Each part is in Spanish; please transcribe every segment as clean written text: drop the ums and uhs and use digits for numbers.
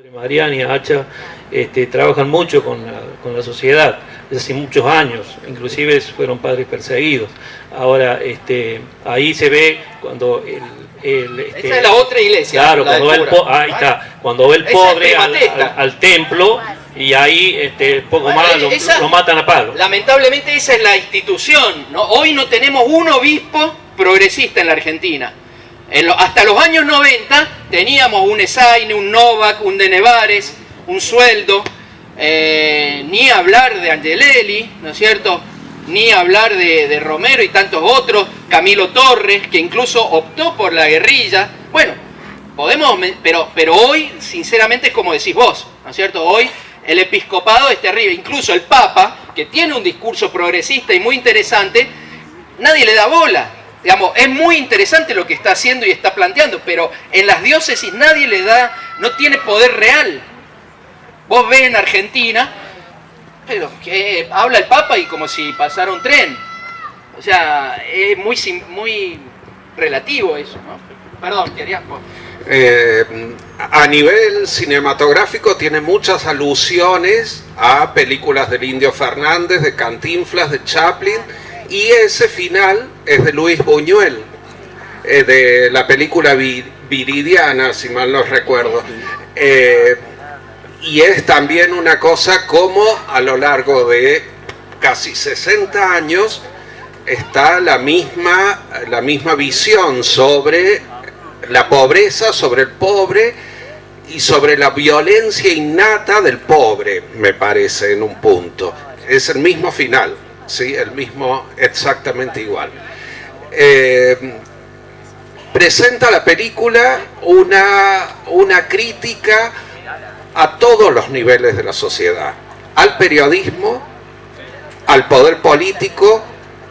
padre Mariani, Hacha, trabajan mucho con la sociedad desde hace muchos años, inclusive fueron padres perseguidos. Ahora, ahí se ve cuando esa es la otra iglesia. Claro, cuando va ahí está, cuando va el pobre al templo, y ahí poco más lo matan a palo. Lamentablemente esa es la institución, ¿no? Hoy no tenemos un obispo progresista en la Argentina. Hasta los años 90 teníamos un Esaine, un Novak, un De Nevares, un Sueldo, ni hablar de Angelelli, ¿no es cierto? Ni hablar de Romero y tantos otros, Camilo Torres, que incluso optó por la guerrilla. Bueno, podemos, pero hoy, sinceramente, es como decís vos, ¿no es cierto? Hoy el episcopado es terrible, incluso el Papa, que tiene un discurso progresista y muy interesante, nadie le da bola. Digamos, es muy interesante lo que está haciendo y está planteando, pero en las diócesis nadie le da, no tiene poder real. Vos ves en Argentina, pero que habla el Papa y como si pasara un tren. O sea, es muy relativo eso, ¿no? Perdón, quería... A nivel cinematográfico tiene muchas alusiones a películas del Indio Fernández, de Cantinflas, de Chaplin, y ese final es de Luis Buñuel, de la película Viridiana, si mal no recuerdo. Y es también una cosa como a lo largo de casi 60 años está la misma visión sobre la pobreza, sobre el pobre y sobre la violencia innata del pobre, me parece, en un punto. Es el mismo final, ¿sí? El mismo, exactamente igual. Presenta la película una crítica a todos los niveles de la sociedad, al periodismo, al poder político,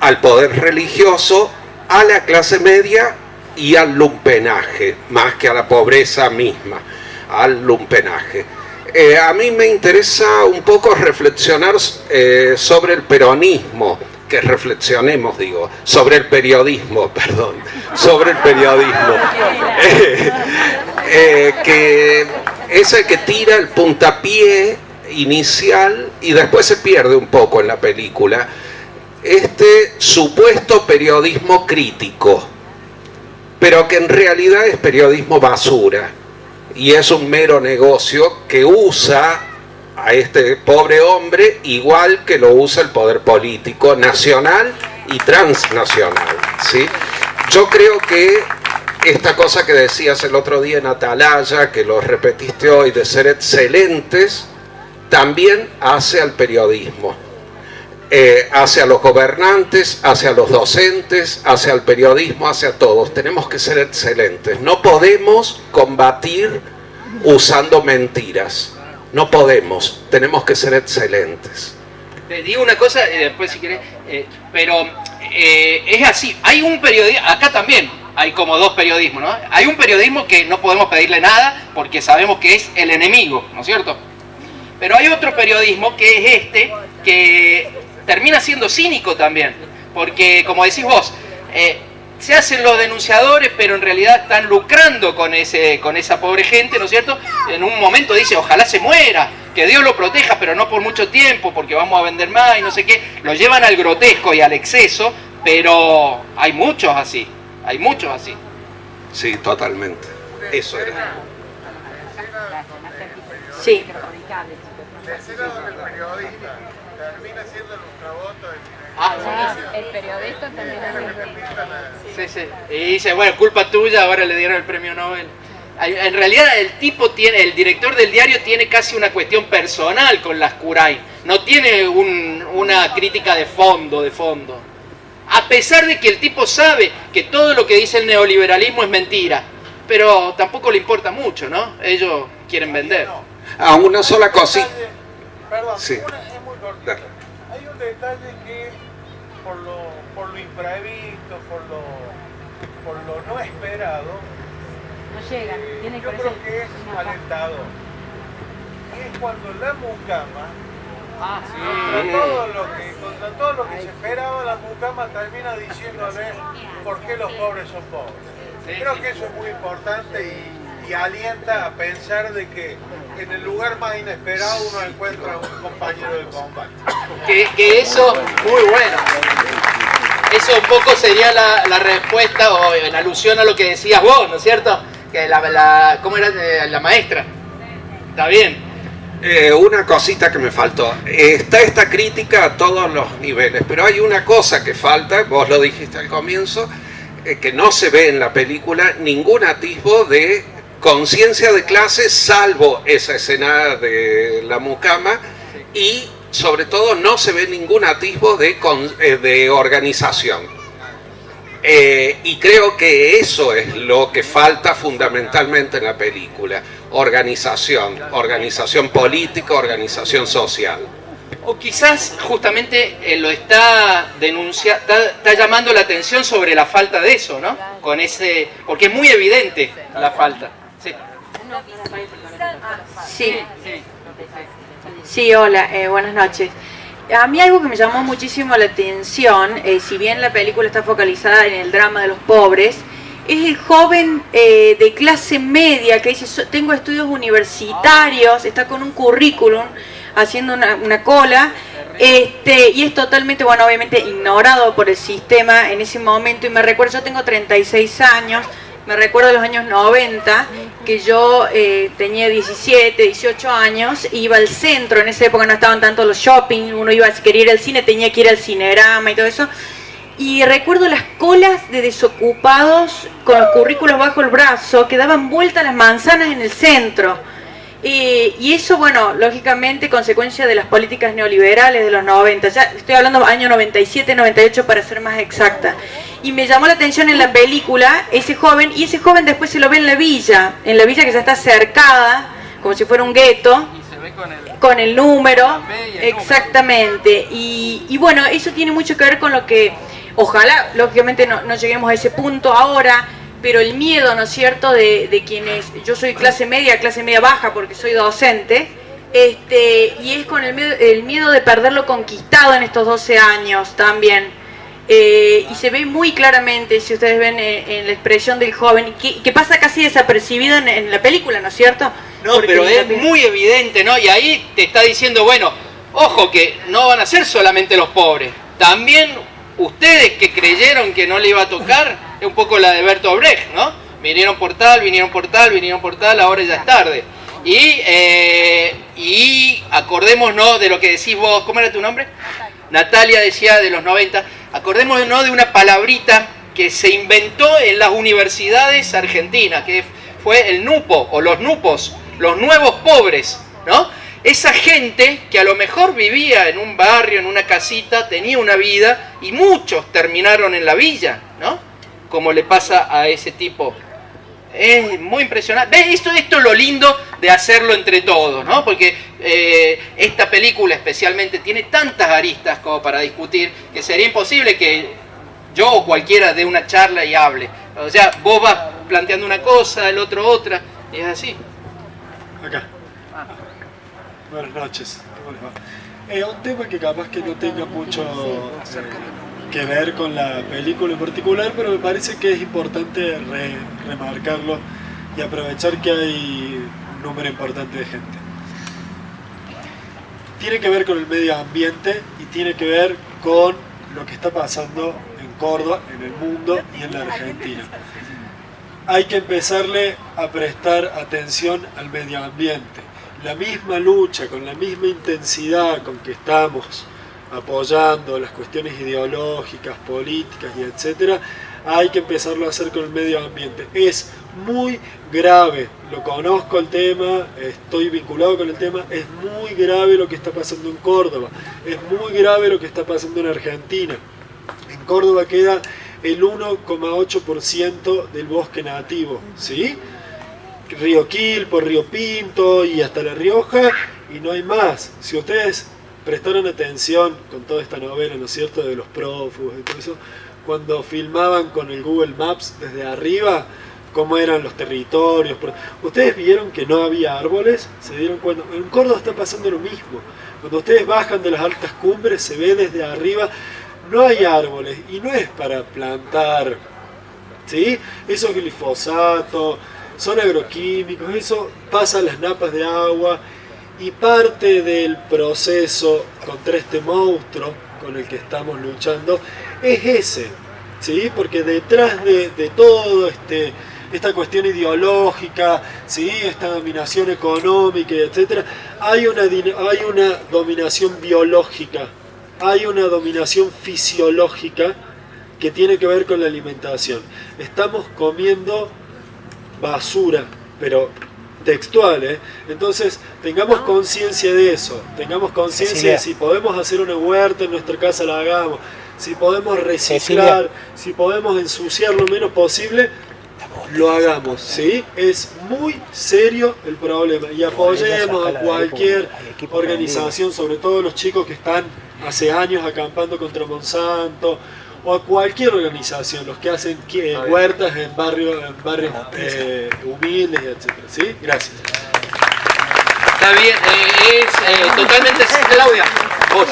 al poder religioso, a la clase media y al lumpenaje, más que a la pobreza misma, al lumpenaje. A mí me interesa un poco reflexionar sobre el peronismo, que reflexionemos, digo, sobre el periodismo, perdón, sobre el periodismo, que es el que tira el puntapié inicial y después se pierde un poco en la película, este supuesto periodismo crítico, pero que en realidad es periodismo basura y es un mero negocio que usa a este pobre hombre igual que lo usa el poder político nacional y transnacional, ¿sí? Yo creo que esta cosa que decías el otro día en Atalaya, que lo repetiste hoy, de ser excelentes, también hace al periodismo. Hacia los gobernantes, hacia los docentes, hacia el periodismo, hacia todos. Tenemos que ser excelentes. No podemos combatir usando mentiras. No podemos. Tenemos que ser excelentes. Te digo una cosa, después si querés, pero es así. Hay un periodismo, acá también hay como dos periodismos, ¿no? Hay un periodismo que no podemos pedirle nada porque sabemos que es el enemigo, ¿no es cierto? Pero hay otro periodismo que es que termina siendo cínico también, porque como decís vos, se hacen los denunciadores, pero en realidad están lucrando con esa pobre gente, ¿no es cierto? En un momento dice, ojalá se muera, que Dios lo proteja, pero no por mucho tiempo, porque vamos a vender más y no sé qué. Lo llevan al grotesco y al exceso, pero hay muchos así, hay muchos así. Sí, totalmente. Eso era. Sí. La escena donde el periodista termina siendo el ultravoto. El periodista también. Sí. Y dice, bueno, culpa tuya, ahora le dieron el premio Nobel. En realidad el director del diario tiene casi una cuestión personal con Lascurain. No tiene una crítica de fondo. A pesar de que el tipo sabe que todo lo que dice el neoliberalismo es mentira. Pero tampoco le importa mucho, ¿no? Ellos quieren vender. Una sola cosita. Perdón, sí. Es muy cortito. Hay un detalle que por lo imprevisto, por lo no esperado, No llegan. Tiene que yo creo que es alentador. Y es cuando la mucama, contra todo lo que se esperaba, la mucama termina diciéndole por qué los pobres son pobres. Creo que eso es muy importante y y alienta a pensar de que en el lugar más inesperado uno encuentra un compañero de combate. Que eso, muy bueno. Eso un poco sería la respuesta, o en alusión a lo que decías vos, ¿no es cierto? Que ¿cómo era la maestra? Está bien. Una cosita que me faltó. Está esta crítica a todos los niveles, pero hay una cosa que falta, vos lo dijiste al comienzo, que no se ve en la película ningún atisbo de conciencia de clase, salvo esa escena de la mucama, y sobre todo no se ve ningún atisbo de organización. Y creo que eso es lo que falta fundamentalmente en la película. Organización política, organización social. O quizás justamente lo está denunciando, está llamando la atención sobre la falta de eso, ¿no? Con ese, porque es muy evidente la falta. Sí. Sí, hola, buenas noches. A mí algo que me llamó muchísimo la atención, si bien la película está focalizada en el drama de los pobres, es el joven de clase media que dice, tengo estudios universitarios, está con un currículum, haciendo una cola, y es totalmente, bueno, obviamente ignorado por el sistema en ese momento. Y me recuerdo, yo tengo 36 años, me recuerdo de los años 90, que yo tenía 17, 18 años, iba al centro, en esa época no estaban tanto los shopping, uno iba, si quería ir al cine, tenía que ir al Cinerama y todo eso. Y recuerdo las colas de desocupados con los currículos bajo el brazo, que daban vuelta a las manzanas en el centro. Y eso, bueno, lógicamente consecuencia de las políticas neoliberales de los 90, ya estoy hablando año 97, 98 para ser más exacta. Y me llamó la atención en la película ese joven, y ese joven después se lo ve en la villa que ya está cercada, como si fuera un gueto, con el número, exactamente. Y bueno, eso tiene mucho que ver con lo que, ojalá, lógicamente no lleguemos a ese punto ahora, pero el miedo, ¿no es cierto?, de quienes, yo soy clase media baja porque soy docente, y es con el miedo de perder lo conquistado en estos 12 años también. Y se ve muy claramente, si ustedes ven en la expresión del joven, que pasa casi desapercibido en la película, ¿no es cierto? No, porque pero es muy evidente, ¿no? Y ahí te está diciendo, bueno, ojo que no van a ser solamente los pobres, también ustedes que creyeron que no le iba a tocar, es un poco la de Bertolt Brecht, ¿no? Vinieron por tal, ahora ya es tarde. Y acordémonos de lo que decís vos, ¿cómo era tu nombre? Natalia decía de los 90, acordémonos de una palabrita que se inventó en las universidades argentinas, que fue el NUPO, o los NUPOS, los nuevos pobres, ¿no? Esa gente que a lo mejor vivía en un barrio, en una casita, tenía una vida, y muchos terminaron en la villa, ¿no? Como le pasa a ese tipo. Es muy impresionante. ¿Ves? Esto es lo lindo de hacerlo entre todos, ¿no? Porque esta película especialmente tiene tantas aristas como para discutir, que sería imposible que yo o cualquiera dé una charla y hable. O sea, vos vas planteando una cosa, el otro otra, y es así. Acá. Buenas noches. ¿Cómo les va? Un tema que capaz que no tenga mucho que ver con la película en particular, pero me parece que es importante remarcarlo y aprovechar que hay un número importante de gente. Tiene que ver con el medio ambiente y tiene que ver con lo que está pasando en Córdoba, en el mundo y en la Argentina. Hay que empezarle a prestar atención al medio ambiente. La misma lucha, con la misma intensidad con que estamos apoyando las cuestiones ideológicas, políticas y etcétera, hay que empezarlo a hacer con el medio ambiente. Es muy grave, lo conozco el tema, estoy vinculado con el tema, es muy grave lo que está pasando en Córdoba, es muy grave lo que está pasando en Argentina. En Córdoba queda el 1,8% del bosque nativo, ¿sí? Río Quilpo, Río Pinto y hasta La Rioja, y no hay más. Si ustedes prestaron atención con toda esta novela, ¿no es cierto?, de los prófugos y todo eso, cuando filmaban con el Google Maps desde arriba, cómo eran los territorios. Ustedes vieron que no había árboles, se dieron cuenta. En Córdoba está pasando lo mismo. Cuando ustedes bajan de las altas cumbres, se ve desde arriba, no hay árboles, y no es para plantar, ¿sí? Esos glifosatos, son agroquímicos, eso pasa a las napas de agua, y parte del proceso contra este monstruo con el que estamos luchando es ese, ¿sí? Porque detrás de todo esta cuestión ideológica, ¿sí? Esta dominación económica, etc., hay una dominación biológica, hay una dominación fisiológica que tiene que ver con la alimentación. Estamos comiendo basura, pero textual, ¿eh? Entonces tengamos conciencia de eso, tengamos conciencia de si podemos hacer una huerta en nuestra casa, la hagamos, si podemos reciclar, si podemos ensuciar lo menos posible, lo hagamos, ¿sí? Es muy serio el problema, y apoyemos a cualquier organización, sobre todo los chicos que están hace años acampando contra Monsanto, o a cualquier organización, los que hacen huertas en barrios humildes, etc. ¿Sí? Gracias. Está bien, es totalmente, Claudia, vos,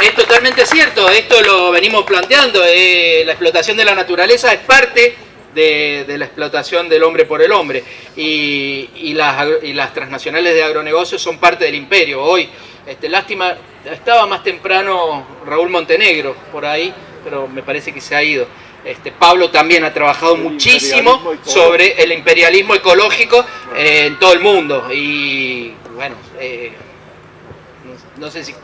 es totalmente cierto, esto lo venimos planteando, la explotación de la naturaleza es parte de la explotación del hombre por el hombre, y las transnacionales de agronegocios son parte del imperio. Hoy, lástima, estaba más temprano Raúl Montenegro por ahí, pero me parece que se ha ido. Pablo también ha trabajado muchísimo sobre el imperialismo ecológico en todo el mundo, y bueno, no sé si